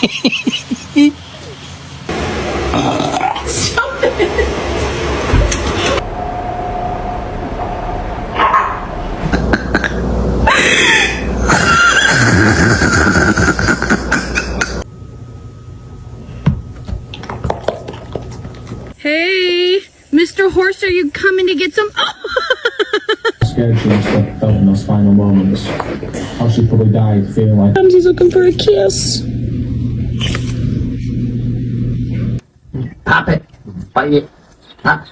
Hey, Mr. Horse, are you coming to get some? Scared she must have felt in those final moments. How she probably died feeling like Ramsey's looking for a kiss. Pop it. Bite it. Pop.